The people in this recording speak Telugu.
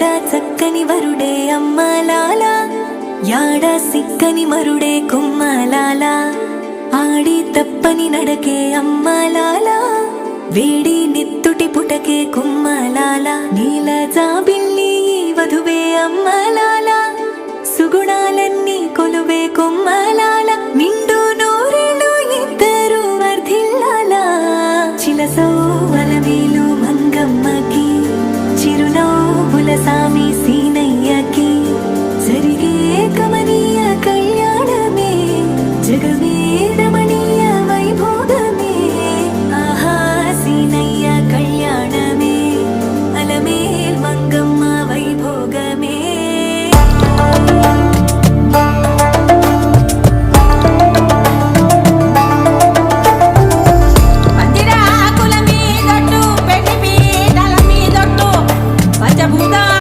చూడా చక్కని వరుడే అమ్మలాల, యాడ సిక్కని మరుడే కుమ్మలాల, ఆడి తప్పని నడకే అమ్మలాల, వేడి నెత్తుటి పుటకే కుమ్మలాల, నీల జాబిల్లి వధువే అమ్మలాల, సుగుణాలన్నీ కొలువే కుమ్మలాల, నిండు